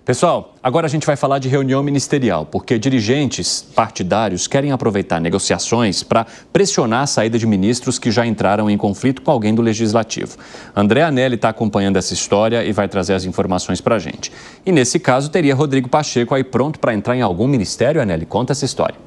Pessoal, agora a gente vai falar de reunião ministerial, porque dirigentes partidários querem aproveitar negociações para pressionar a saída de ministros que já entraram em conflito com alguém do Legislativo. André Anelli está acompanhando essa história e vai trazer as informações para a gente. E nesse caso, teria Rodrigo Pacheco aí pronto para entrar em algum ministério, Anelli? Conta essa história.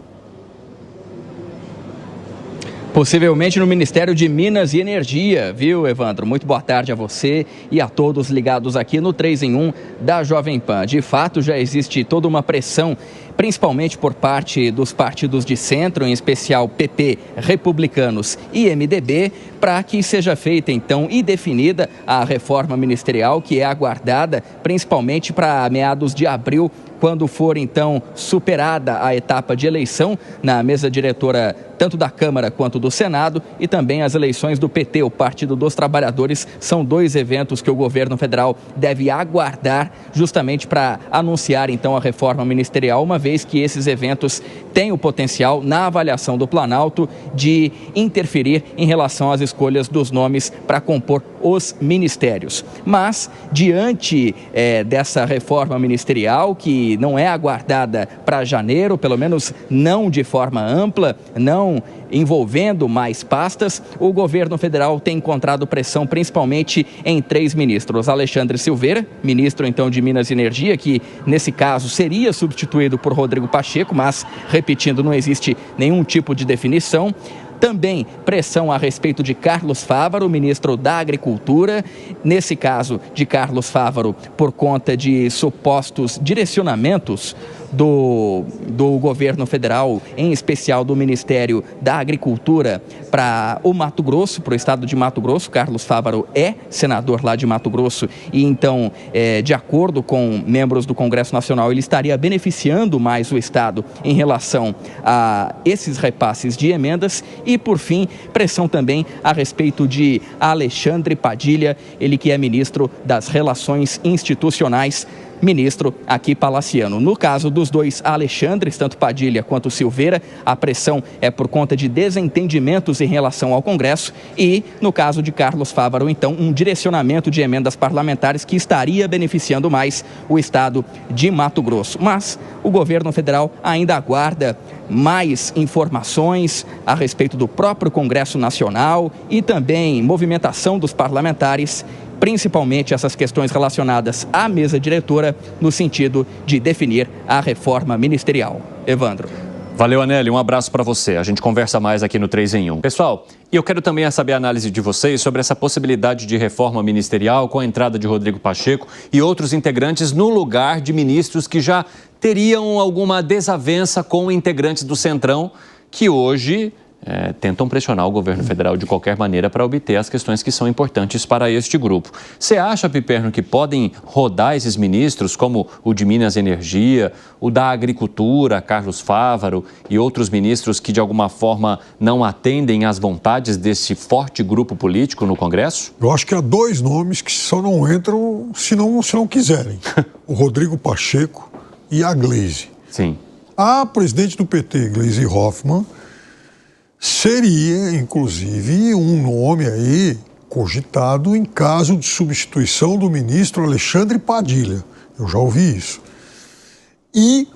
Possivelmente no Ministério de Minas e Energia, viu, Evandro? Muito boa tarde a você e a todos ligados aqui no 3 em 1 da Jovem Pan. De fato, já existe toda uma pressão, principalmente por parte dos partidos de centro, em especial PP, Republicanos e MDB, para que seja feita, então, e definida a reforma ministerial, que é aguardada principalmente para meados de abril, quando for, então, superada a etapa de eleição na mesa diretora tanto da Câmara quanto do Senado e também as eleições do PT, o Partido dos Trabalhadores. São dois eventos que o governo federal deve aguardar justamente para anunciar, então, a reforma ministerial, uma vez que esses eventos têm o potencial, na avaliação do Planalto, de interferir em relação às escolhas dos nomes para compor os ministérios. Mas, diante dessa reforma ministerial, que não é aguardada para janeiro, pelo menos não de forma ampla, não envolvendo mais pastas, o governo federal tem encontrado pressão principalmente em 3 ministros. Alexandre Silveira, ministro então de Minas e Energia, que nesse caso seria substituído por Rodrigo Pacheco, mas, repetindo, não existe nenhum tipo de definição. Também pressão a respeito de Carlos Fávaro, ministro da Agricultura. Nesse caso de Carlos Fávaro, por conta de supostos direcionamentos do governo federal, em especial do Ministério da Agricultura, para o Mato Grosso, para o estado de Mato Grosso. Carlos Fávaro é senador lá de Mato Grosso e, então, de acordo com membros do Congresso Nacional, ele estaria beneficiando mais o estado em relação a esses repasses de emendas. E, por fim, pressão também a respeito de Alexandre Padilha, ele que é ministro das Relações Institucionais, ministro aqui palaciano. No caso dos dois Alexandres, tanto Padilha quanto Silveira, a pressão é por conta de desentendimentos em relação ao Congresso e, no caso de Carlos Fávaro, então, um direcionamento de emendas parlamentares que estaria beneficiando mais o estado de Mato Grosso. Mas o governo federal ainda aguarda mais informações a respeito do próprio Congresso Nacional e também movimentação dos parlamentares, principalmente essas questões relacionadas à mesa diretora, no sentido de definir a reforma ministerial. Evandro. Valeu, Anelli. Um abraço para você. A gente conversa mais aqui no 3 em 1. Pessoal, e eu quero também saber a análise de vocês sobre essa possibilidade de reforma ministerial com a entrada de Rodrigo Pacheco e outros integrantes no lugar de ministros que já teriam alguma desavença com integrantes do Centrão, que hoje tentam pressionar o governo federal de qualquer maneira para obter as questões que são importantes para este grupo. Você acha, Piperno, que podem rodar esses ministros, como o de Minas e Energia, o da Agricultura, Carlos Fávaro, e outros ministros que de alguma forma não atendem às vontades desse forte grupo político no Congresso? Eu acho que há 2 nomes que só não entram se não quiserem. O Rodrigo Pacheco e a Gleisi. Sim. A presidente do PT, Gleisi Hoffmann, seria, inclusive, um nome aí cogitado em caso de substituição do ministro Alexandre Padilha. Eu já ouvi isso. E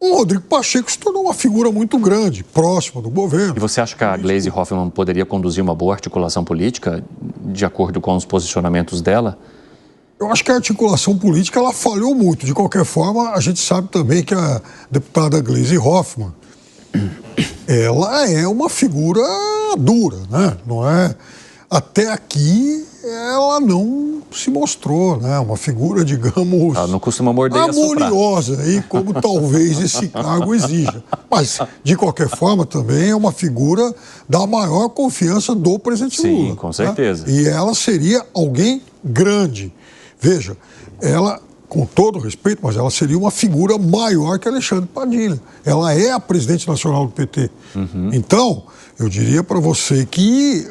o Rodrigo Pacheco se tornou uma figura muito grande, próxima do governo. E você acha que a Gleisi Hoffmann poderia conduzir uma boa articulação política, de acordo com os posicionamentos dela? Eu acho que a articulação política ela falhou muito. De qualquer forma, a gente sabe também que a deputada Gleisi Hoffmann, ela é uma figura dura, né? Não é? Até aqui ela não se mostrou, né? Uma figura, digamos, ela não costuma morder e assoprar. harmoniosa, aí, como talvez esse cargo exija. Mas, de qualquer forma, também é uma figura da maior confiança do presidente Lula. Sim, com certeza. Né? E ela seria alguém grande. Veja, ela, com todo respeito, mas ela seria uma figura maior que Alexandre Padilha. Ela é a presidente nacional do PT. Uhum. Então, eu diria para você que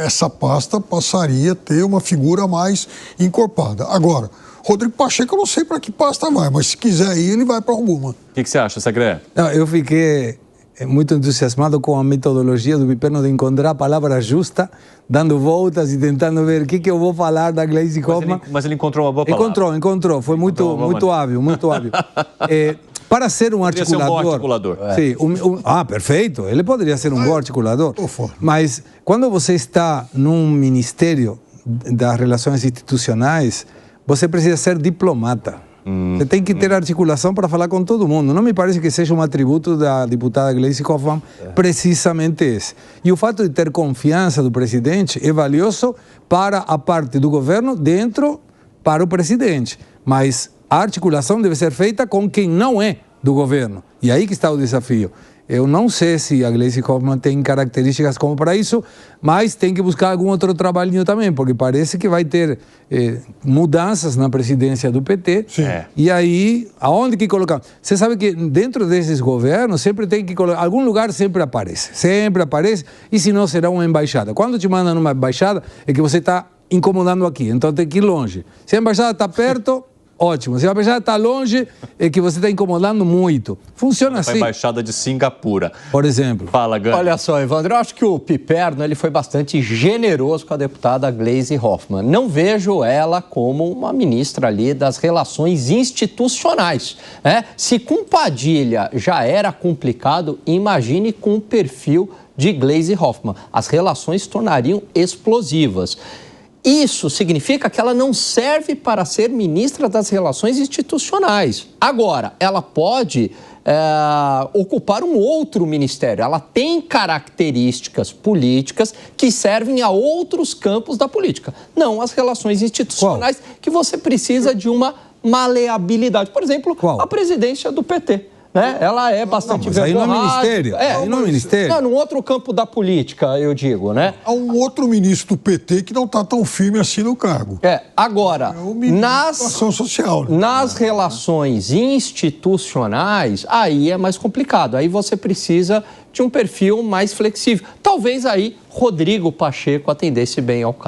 essa pasta passaria a ter uma figura mais encorpada. Agora, Rodrigo Pacheco, eu não sei para que pasta vai, mas se quiser ir, ele vai para alguma. O que você acha, Segré? Não, eu fiquei muito entusiasmado com a metodologia do Piperno de encontrar a palavra justa, dando voltas e tentando ver o que eu vou falar da Gleisi Hoffmann. Mas ele encontrou uma boa palavra. Encontrou. Foi muito hábil, muito hábil. Para ser um articulador... Ser um bom articulador. Sim, perfeito. Ele poderia ser um bom articulador. Mas quando você está num ministério das relações institucionais, você precisa ser diplomata. Você tem que ter articulação para falar com todo mundo. Não me parece que seja um atributo da deputada Gleisi Hoffmann precisamente esse. E o fato de ter confiança do presidente é valioso para a parte do governo dentro para o presidente. Mas a articulação deve ser feita com quem não é do governo. E aí que está o desafio. Eu não sei se a Gleisi Hoffmann tem características como para isso, mas tem que buscar algum outro trabalhinho também, porque parece que vai ter mudanças na presidência do PT. Sim. E aí, aonde que colocar? Você sabe que dentro desses governos sempre tem que colocar, algum lugar sempre aparece, e se não será uma embaixada. Quando te mandam numa embaixada, é que você está incomodando aqui, então tem que ir longe. Se a embaixada está perto... Ótimo. Se a embaixada está longe, é que você está incomodando muito. Funciona assim. A embaixada de Singapura, por exemplo. Fala, Gani. Olha só, Evandro, eu acho que o Piperno ele foi bastante generoso com a deputada Gleisi Hoffmann. Não vejo ela como uma ministra ali das relações institucionais. Se com Padilha já era complicado, imagine com o perfil de Gleisi Hoffmann. As relações se tornariam explosivas. Isso significa que ela não serve para ser ministra das Relações Institucionais. Agora, ela pode ocupar um outro ministério. Ela tem características políticas que servem a outros campos da política. Não as relações institucionais, que você precisa de uma maleabilidade. Por exemplo, a presidência do PT. Ela é bastante vergonhosa. Aí no ministério. No ministério. Não, num outro campo da política, eu digo, né? Há um outro ministro do PT que não está tão firme assim no cargo. Agora, nas relações institucionais, aí é mais complicado. Aí você precisa de um perfil mais flexível. Talvez aí Rodrigo Pacheco atendesse bem ao caso.